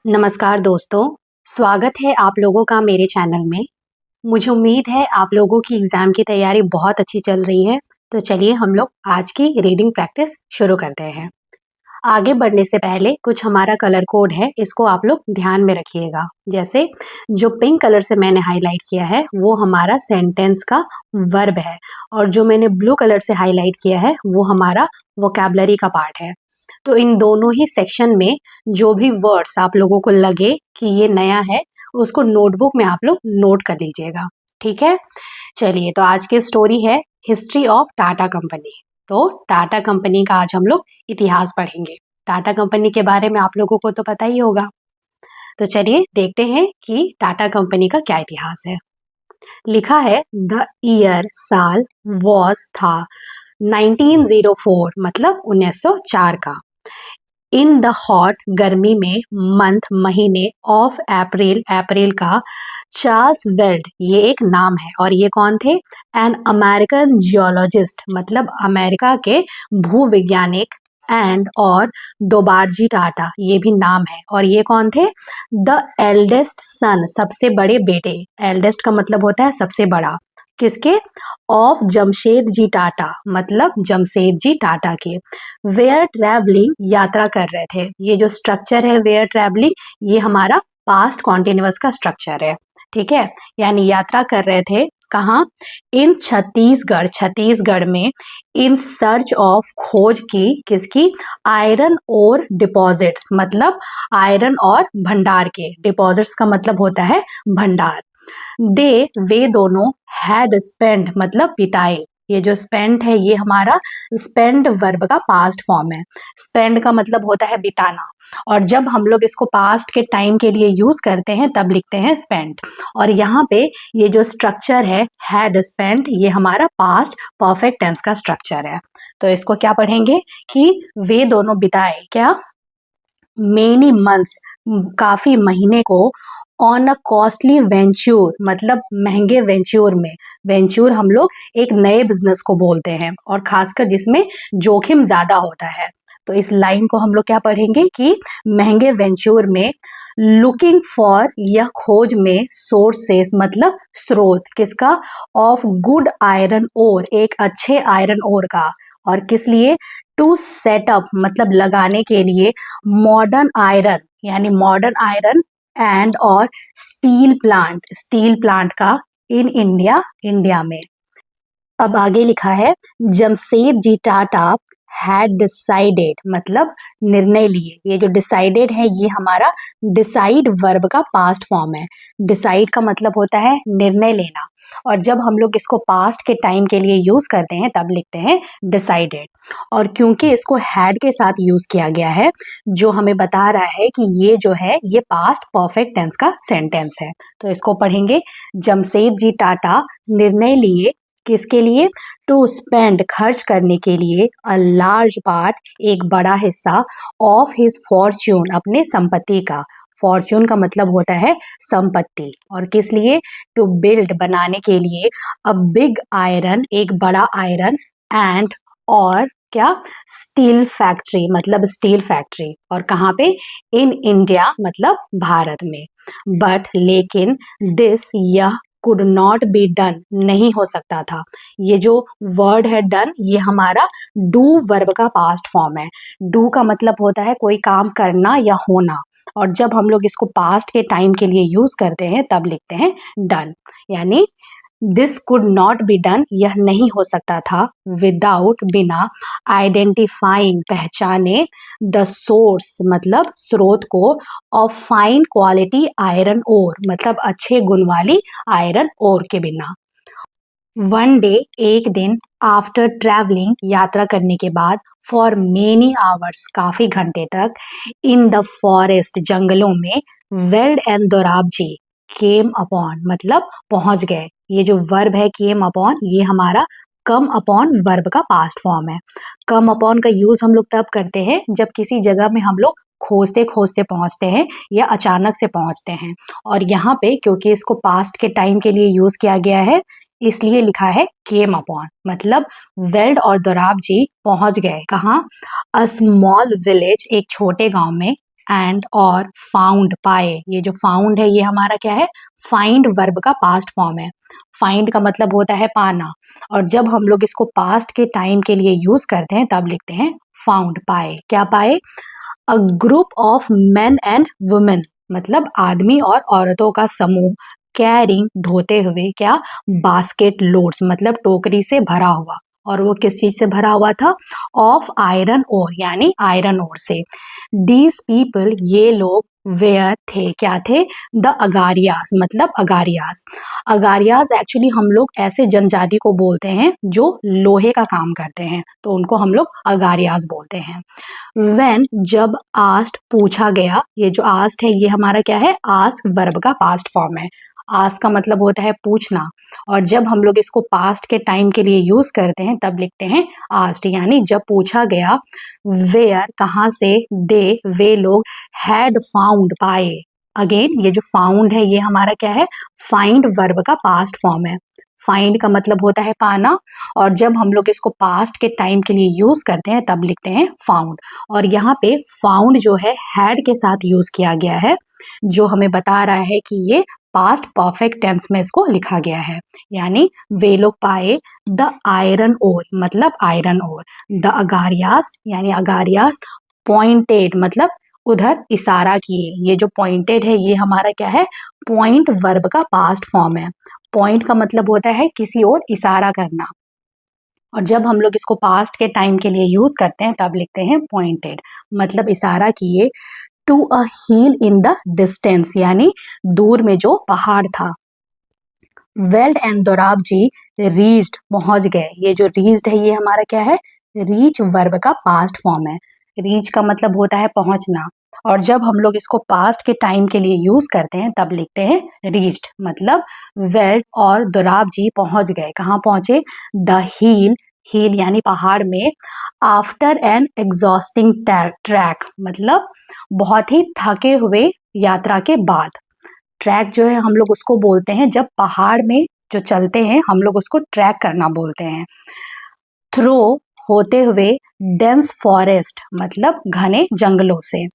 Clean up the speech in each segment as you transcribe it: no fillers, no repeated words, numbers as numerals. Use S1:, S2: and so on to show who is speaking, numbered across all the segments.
S1: नमस्कार दोस्तों, स्वागत है आप लोगों का मेरे चैनल में। मुझे उम्मीद है आप लोगों की एग्ज़ाम की तैयारी बहुत अच्छी चल रही है। तो चलिए हम लोग आज की रीडिंग प्रैक्टिस शुरू करते हैं। आगे बढ़ने से पहले कुछ हमारा कलर कोड है, इसको आप लोग ध्यान में रखिएगा। जैसे जो पिंक कलर से मैंने हाईलाइट किया है वो हमारा सेंटेंस का वर्ब है और जो मैंने ब्लू कलर से हाईलाइट किया है वो हमारा वोकैबुलरी का पार्ट है। तो इन दोनों ही सेक्शन में जो भी वर्ड्स आप लोगों को लगे कि ये नया है उसको नोटबुक में आप लोग नोट कर लीजिएगा, ठीक है। चलिए, तो आज की स्टोरी है हिस्ट्री ऑफ टाटा कंपनी। तो टाटा कंपनी का आज हम लोग इतिहास पढ़ेंगे। टाटा कंपनी के बारे में आप लोगों को तो पता ही होगा। तो चलिए देखते हैं कि टाटा कंपनी का क्या इतिहास है। लिखा है द ईयर साल वॉज था 1904 मतलब 1904 का। इन द हॉट गर्मी में मंथ महीने ऑफ अप्रैल अप्रैल का चार्ल्स वेल्ड ये एक नाम है और ये कौन थे? एन अमेरिकन जियोलॉजिस्ट मतलब अमेरिका के भूवैज्ञानिक एंड और दोबारजी टाटा ये भी नाम है और ये कौन थे? द एल्डेस्ट सन सबसे बड़े बेटे। एल्डेस्ट का मतलब होता है सबसे बड़ा। किसके? ऑफ जमशेद जी टाटा मतलब जमशेद जी टाटा के। वेयर ट्रैवलिंग यात्रा कर रहे थे। ये जो स्ट्रक्चर है वेयर ट्रैवलिंग ये हमारा पास्ट कॉन्टिन्यूअस का स्ट्रक्चर है, ठीक है। यानी यात्रा कर रहे थे कहाँ? इन छत्तीसगढ़। छत्तीसगढ़ में इन सर्च ऑफ खोज की किसकी? आयरन ओर डिपॉजिट्स मतलब आयरन और भंडार के। डिपॉजिट्स का मतलब होता है भंडार। दे वे दोनों हैड स्पेंड मतलब बिताए। ये जो स्पेंड है ये हमारा स्पेंड वर्ब का पास्ट फॉर्म है। स्पेंड का मतलब होता है बिताना और जब हम लोग इसको पास्ट के टाइम के लिए यूज करते हैं तब लिखते हैं स्पेंड। और यहाँ पे ये जो स्ट्रक्चर है हैड स्पेंड ये हमारा पास्ट परफेक्ट टेंस का स्ट्रक्चर है। तो इसको क्या पढ़ेंगे कि वे दोनों बिताए क्या? मेनी मंथ्स काफी महीने को ऑन अ कॉस्टली वेंचूर मतलब महंगे वेंचूर में। वेंचूर हम लोग एक नए बिजनेस को बोलते हैं और खासकर जिसमें जोखिम ज्यादा होता है। तो इस लाइन को हम लोग क्या पढ़ेंगे कि महंगे वेंचूर में लुकिंग फॉर यह खोज में सोर्सेस मतलब स्रोत किसका? ऑफ गुड आयरन ओर एक अच्छे आयरन ओर का। और किस लिए? टू सेटअप मतलब लगाने के लिए मॉडर्न आयरन यानी मॉडर्न आयरन एंड और स्टील प्लांट का इन इंडिया इंडिया में। अब आगे लिखा है जमशेद जी टाटा हैड डिसाइडेड मतलब निर्णय लिए। ये जो डिसाइडेड है ये हमारा डिसाइड वर्ब का पास्ट फॉर्म है। डिसाइड का मतलब होता है निर्णय लेना और जब हम लोग इसको पास्ट के टाइम के लिए यूज करते हैं तब लिखते हैं डिसाइडेड। और क्योंकि इसको हैड के साथ यूज किया गया है जो हमें बता रहा है कि ये जो है ये पास्ट परफेक्ट टेंस का सेंटेंस है। तो इसको पढ़ेंगे जमशेद जी टाटा निर्णय लिए किसके लिए? टू स्पेंड खर्च करने के लिए अ लार्ज पार्ट एक बड़ा हिस्सा ऑफ हिज फॉर्च्यून अपने संपत्ति का। फॉर्च्यून का मतलब होता है संपत्ति और किस लिए? टू बिल्ड बनाने के लिए अ बिग आयरन एक बड़ा आयरन एंड और क्या? स्टील फैक्ट्री मतलब स्टील फैक्ट्री और कहाँ पे? इन इंडिया मतलब भारत में। बट लेकिन दिस यह कुड नॉट बी डन नहीं हो सकता था। ये जो वर्ड है डन ये हमारा डू वर्ब का पास्ट फॉर्म है। डू का मतलब होता है कोई काम करना या होना और जब हम लोग इसको पास्ट के टाइम के लिए यूज करते हैं तब लिखते हैं डन। यानी this could not be done यह नहीं हो सकता था विदाउट बिना आइडेंटिफाइंग पहचाने द सोर्स मतलब स्रोत को of fine quality iron ore मतलब अच्छे गुण वाली आयरन ओर के बिना। वन डे एक दिन आफ्टर ट्रैवलिंग यात्रा करने के बाद फॉर मेनी आवर्स काफी घंटे तक इन द फॉरेस्ट जंगलों में Weld and Dorab ji came upon मतलब पहुंच गए। ये जो वर्ब है केम अपॉन ये हमारा कम अपॉन वर्ब का पास्ट फॉर्म है। कम अपॉन का यूज हम लोग तब करते हैं जब किसी जगह में हम लोग खोजते खोजते पहुंचते हैं या अचानक से पहुंचते हैं और यहाँ पे क्योंकि इसको पास्ट के टाइम के लिए यूज किया गया है इसलिए लिखा है केम अपॉन मतलब वेल्ड और दोराब जी पहुंच गए कहाँ? अ स्मॉल विलेज एक छोटे गांव में एंड और फाउंड पाए। ये जो फाउंड है ये हमारा क्या है, फाइंड वर्ब का पास्ट फॉर्म है। फाइंड का मतलब होता है पाना, और जब हम लोग इसको पास्ट के टाइम के लिए यूज करते हैं तब लिखते हैं फाउंड पाए। क्या पाए? A group of main and women, मतलब आदमी और औरतों का समूह, कैरिंग ढोते हुए, क्या, बास्केट लोड्स मतलब टोकरी से भरा हुआ, और वो किस चीज से भरा हुआ था, ऑफ आयरन ओर यानी आयरन ओर से। दीज पीपल ये लोग वेयर थे, क्या थे, द अगारियाज मतलब अगारियाज। अगारियाज एक्चुअली हम लोग ऐसे जनजाति को बोलते हैं जो लोहे का काम करते हैं, तो उनको हम लोग अगारियाज बोलते हैं। व्हेन जब आस्ट पूछा गया, ये जो आस्ट है ये हमारा क्या है, आस्क वर्ब का पास्ट फॉर्म है। आस्क का मतलब होता है पूछना, और जब हम लोग इसको पास्ट के टाइम के लिए यूज करते हैं तब लिखते हैं आस्ट, यानी जब पूछा गया। वेयर कहाँ से, दे वे लोग, हैड फाउंड पाए। अगेन ये जो फाउंड है ये हमारा क्या है, फाइंड वर्ब का पास्ट फॉर्म है। फाइंड का मतलब होता है पाना, और जब हम लोग इसको पास्ट के टाइम के लिए यूज करते हैं तब लिखते हैं फाउंड। और यहाँ पे फाउंड जो है हैड के साथ यूज किया गया है, जो हमें बता रहा है कि ये पास्ट परफेक्ट टेंस में इसको लिखा गया है। यानी वे लोग पाए द आयरन ओर मतलब आयरन ओर, द अगारियास यानी अगारियास, पॉइंटेड मतलब उधर इशारा किए। ये जो पॉइंटेड है ये हमारा क्या है, पॉइंट वर्ब का पास्ट फॉर्म है। पॉइंट का मतलब होता है किसी ओर इशारा करना, और जब हम लोग इसको पास्ट के टाइम के लिए यूज करते हैं तब लिखते हैं पॉइंटेड, मतलब इशारा किए। To a hill in the distance यानी दूर में जो पहाड़ था। Weld and Dorab ji reached पहुंच गए। ये जो रीच्ड है ये हमारा क्या है, रीच वर्ब का पास्ट फॉर्म है। रीच का मतलब होता है पहुंचना, और जब हम लोग इसको पास्ट के टाइम के लिए यूज करते हैं तब लिखते हैं रीच्ड, मतलब वेल्ड और दोराब जी पहुंच गए। कहाँ पहुंचे, द हिल, हिल यानी पहाड़ में, आफ्टर एन एग्जॉस्टिंग ट्रैक मतलब बहुत ही थके हुए यात्रा के बाद। ट्रैक जो है हम लोग उसको बोलते हैं, जब पहाड़ में जो चलते हैं हम लोग उसको ट्रैक करना बोलते हैं। थ्रो होते हुए, डेंस फॉरेस्ट मतलब घने जंगलों से।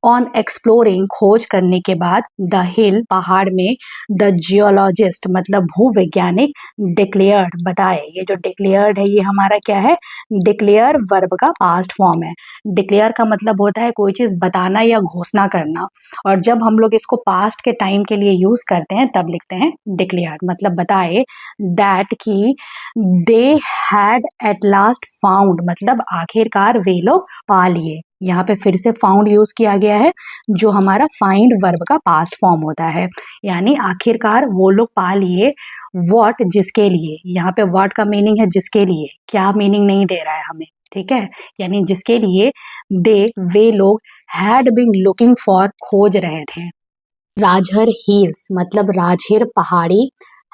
S1: ऑन एक्सप्लोरिंग खोज करने के बाद, द हिल पहाड़ में, द जियोलॉजिस्ट मतलब भूवैज्ञानिक, डिक्लेयर्ड बताए। ये जो डिक्लेयर्ड है ये हमारा क्या है, डिक्लेयर वर्ब का पास्ट फॉर्म है। डिक्लेयर का मतलब होता है कोई चीज बताना या घोषणा करना, और जब हम लोग इसको पास्ट के टाइम के लिए यूज करते हैं तब लिखते हैं डिक्लेयर्ड, मतलब बताए। दैट की they had at last found मतलब आखिरकार वे लोग पा लिए। यहाँ पे फिर से फाउंड यूज किया गया है, जो हमारा फाइंड वर्ब का पास्ट फॉर्म होता है, यानी आखिरकार वो लोग पा लिए। व्हाट जिसके लिए, यहाँ पे व्हाट का मीनिंग है जिसके लिए, क्या मीनिंग नहीं दे रहा है हमें, ठीक है, यानी जिसके लिए दे वे लोग हैड बीन लुकिंग फॉर खोज रहे थे। राजहर हिल्स मतलब राजहिर पहाड़ी,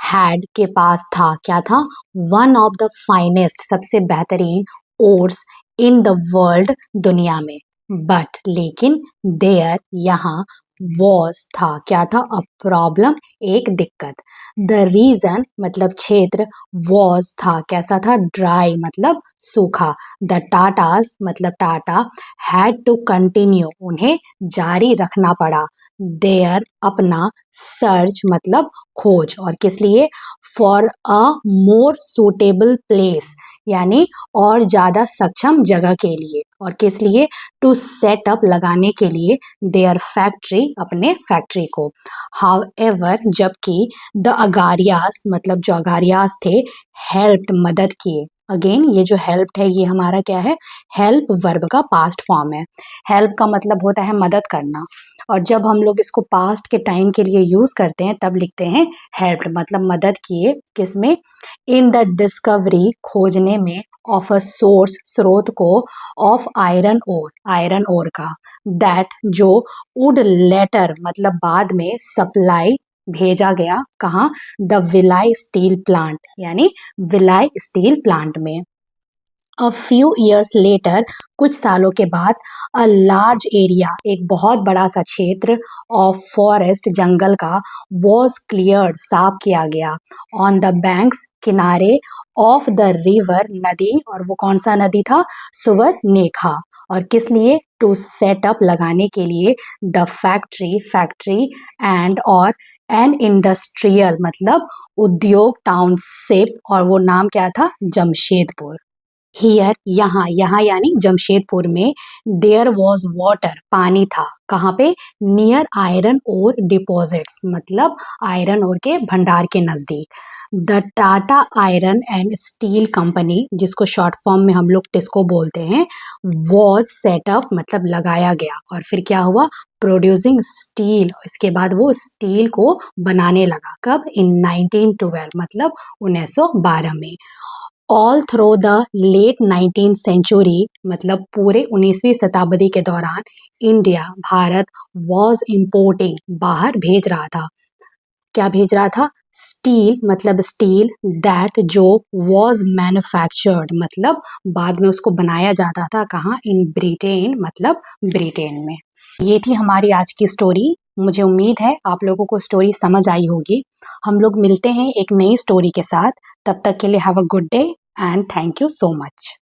S1: हैड के पास था, क्या था, वन ऑफ द फाइनेस्ट सबसे बेहतरीन ओर्स इन द वर्ल्ड दुनिया में। बट लेकिन देयर यहाँ वॉज था, क्या था, अ प्रॉब्लम एक दिक्कत। द रीजन मतलब क्षेत्र, वॉज था, कैसा था, ड्राई मतलब सूखा। द टाटास मतलब टाटा, हैड टू कंटिन्यू उन्हें जारी रखना पड़ा। देयर अपना, सर्च मतलब खोज, और किस लिए, for a more suitable place यानी और ज्यादा सक्षम जगह के लिए, और किस लिए, टू सेट अप लगाने के लिए, देयर फैक्ट्री अपने फैक्ट्री को। हाउ एवर जबकि, द अगारियास मतलब जो अगारियास थे, हेल्प मदद किए। अगेन ये जो हेल्प है ये हमारा क्या है, हेल्प वर्ब का पास्ट फॉर्म है। हेल्प का मतलब होता है मदद करना, और जब हम लोग इसको पास्ट के टाइम के लिए यूज करते हैं तब लिखते हैं हेल्प, मतलब मदद किए। किसमें, इन द डिस्कवरी खोजने में, ऑफ अ सोर्स स्रोत को, ऑफ आयरन ओर का, दैट जो, वुड लेटर मतलब बाद में, सप्लाई भेजा गया, कहाँ, द विलाई स्टील प्लांट यानी विलाई स्टील प्लांट में। अ फ्यू ईयर्स लेटर कुछ सालों के बाद, अ लार्ज एरिया एक बहुत बड़ा सा क्षेत्र, ऑफ फॉरेस्ट जंगल का, वॉज क्लियर्ड साफ किया गया, ऑन द बैंक्स किनारे, ऑफ द रिवर नदी, और वो कौन सा नदी था, सुवर्णरेखा, और किस लिए? टू सेटअप लगाने के लिए द फैक्ट्री एंड और एन इंडस्ट्रियल मतलब उद्योग टाउनशिप, और वो नाम क्या था? जमशेदपुर। हियर यहाँ यानी जमशेदपुर में देयर वॉज वाटर पानी था। कहाँ पे? नियर आयरन ओर डिपॉजिट्स मतलब आयरन ओर के भंडार के नजदीक। The Tata iron and steel company, जिसको शॉर्ट फॉर्म में हम लोग टिस्को बोलते हैं, वॉज सेटअप मतलब लगाया गया। और फिर क्या हुआ? प्रोड्यूसिंग स्टील, इसके बाद वो स्टील को बनाने लगा। कब? इन 1912 मतलब 1912 में। All through the late 19th century मतलब पूरे 19वीं शताब्दी के दौरान इंडिया भारत वॉज इम्पोर्टिंग बाहर भेज रहा था। क्या भेज रहा था? स्टील मतलब स्टील दैट जो वॉज मैन्युफैक्चर्ड मतलब बाद में उसको बनाया जाता था। कहाँ? इन ब्रिटेन मतलब ब्रिटेन में। ये थी हमारी आज की स्टोरी। मुझे उम्मीद है आप लोगों को स्टोरी समझ आई होगी। हम लोग मिलते हैं एक नई स्टोरी के साथ। तब तक के लिए have a good day and thank you so much.